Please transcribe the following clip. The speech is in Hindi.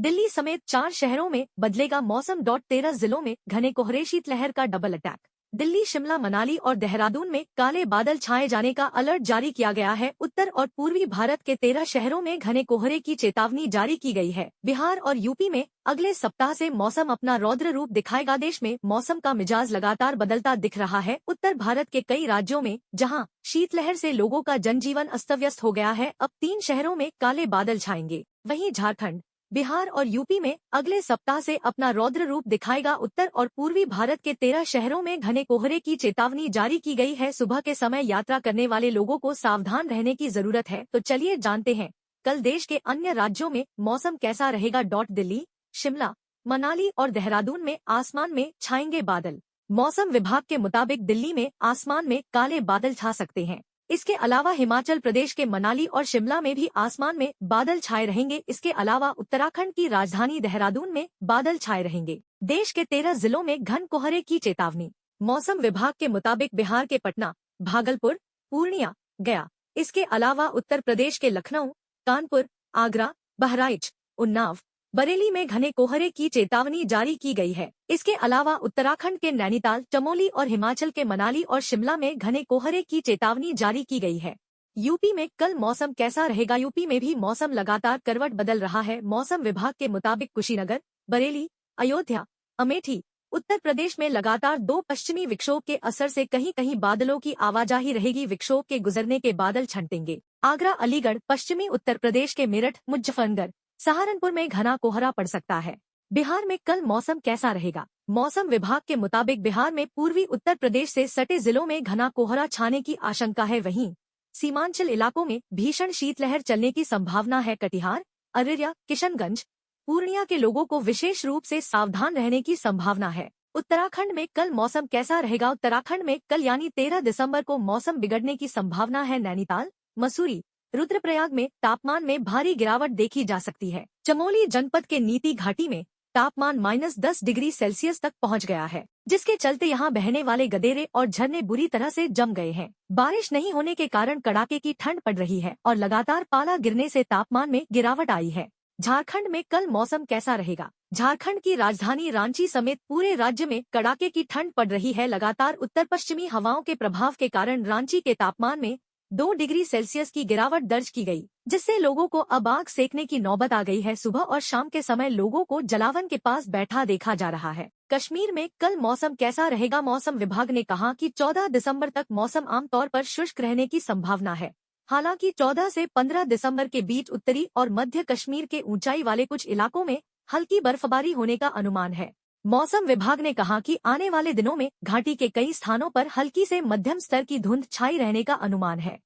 दिल्ली समेत 4 शहरों में बदलेगा मौसम। 13 जिलों में घने कोहरे, शीतलहर का डबल अटैक। दिल्ली, शिमला, मनाली और देहरादून में काले बादल छाए जाने का अलर्ट जारी किया गया है। उत्तर और पूर्वी भारत के 13 शहरों में घने कोहरे की चेतावनी जारी की गई है। बिहार और यूपी में अगले सप्ताह से मौसम अपना रौद्र रूप दिखाएगा। देश में मौसम का मिजाज लगातार बदलता दिख रहा है। उत्तर भारत के कई राज्यों में जहां शीतलहर से लोगों का जनजीवन अस्त व्यस्त हो गया है, अब 3 शहरों में काले बादल छाएंगे। वहीं झारखंड, बिहार और यूपी में अगले सप्ताह से अपना रौद्र रूप दिखाएगा। उत्तर और पूर्वी भारत के 13 शहरों में घने कोहरे की चेतावनी जारी की गई है। सुबह के समय यात्रा करने वाले लोगों को सावधान रहने की जरूरत है। तो चलिए जानते हैं कल देश के अन्य राज्यों में मौसम कैसा रहेगा। दिल्ली, शिमला, मनाली और देहरादून में आसमान में छाएंगे बादल। मौसम विभाग के मुताबिक दिल्ली में आसमान में काले बादल छा सकते हैं। इसके अलावा हिमाचल प्रदेश के मनाली और शिमला में भी आसमान में बादल छाए रहेंगे। इसके अलावा उत्तराखंड की राजधानी देहरादून में बादल छाए रहेंगे। देश के 13 जिलों में घन कोहरे की चेतावनी। मौसम विभाग के मुताबिक बिहार के पटना, भागलपुर, पूर्णिया, गया, इसके अलावा उत्तर प्रदेश के लखनऊ, कानपुर, आगरा, बहराइच, उन्नाव, बरेली में घने कोहरे की चेतावनी जारी की गई है। इसके अलावा उत्तराखंड के नैनीताल, चमोली और हिमाचल के मनाली और शिमला में घने कोहरे की चेतावनी जारी की गई है। यूपी में कल मौसम कैसा रहेगा। यूपी में भी मौसम लगातार करवट बदल रहा है। मौसम विभाग के मुताबिक कुशीनगर, बरेली, अयोध्या, अमेठी, उत्तर प्रदेश में लगातार 2 पश्चिमी विक्षोभ के असर से कहीं कहीं बादलों की आवाजाही रहेगी। विक्षोभ के गुजरने के बादल छंटेंगे। आगरा, अलीगढ़, पश्चिमी उत्तर प्रदेश के मेरठ, मुजफ्फरनगर, सहारनपुर में घना कोहरा पड़ सकता है। बिहार में कल मौसम कैसा रहेगा। मौसम विभाग के मुताबिक बिहार में पूर्वी उत्तर प्रदेश से सटे जिलों में घना कोहरा छाने की आशंका है। वहीं सीमांचल इलाकों में भीषण शीतलहर चलने की संभावना है। कटिहार, अररिया, किशनगंज, पूर्णिया के लोगों को विशेष रूप से सावधान रहने की संभावना है। उत्तराखंड में कल मौसम कैसा रहेगा। उत्तराखंड में कल यानी 13 दिसंबर को मौसम बिगड़ने की संभावना है। नैनीताल, मसूरी, रुद्रप्रयाग में तापमान में भारी गिरावट देखी जा सकती है। चमोली जनपद के नीति घाटी में तापमान -10 डिग्री सेल्सियस तक पहुंच गया है, जिसके चलते यहां बहने वाले गदेरे और झरने बुरी तरह से जम गए हैं। बारिश नहीं होने के कारण कड़ाके की ठंड पड़ रही है और लगातार पाला गिरने से तापमान में गिरावट आई है। झारखंड में कल मौसम कैसा रहेगा। झारखंड की राजधानी रांची समेत पूरे राज्य में कड़ाके की ठंड पड़ रही है। लगातार उत्तर पश्चिमी हवाओं के प्रभाव के कारण रांची के तापमान में 2 डिग्री सेल्सियस की गिरावट दर्ज की गई, जिससे लोगों को अब आग सेकने की नौबत आ गई है। सुबह और शाम के समय लोगों को जलावन के पास बैठा देखा जा रहा है। कश्मीर में कल मौसम कैसा रहेगा। मौसम विभाग ने कहा कि 14 दिसंबर तक मौसम आमतौर पर शुष्क रहने की संभावना है। हालांकि 14 से 15 दिसंबर के बीच उत्तरी और मध्य कश्मीर के ऊंचाई वाले कुछ इलाकों में हल्की बर्फबारी होने का अनुमान है। मौसम विभाग ने कहा कि आने वाले दिनों में घाटी के कई स्थानों पर हल्की से मध्यम स्तर की धुंध छाई रहने का अनुमान है।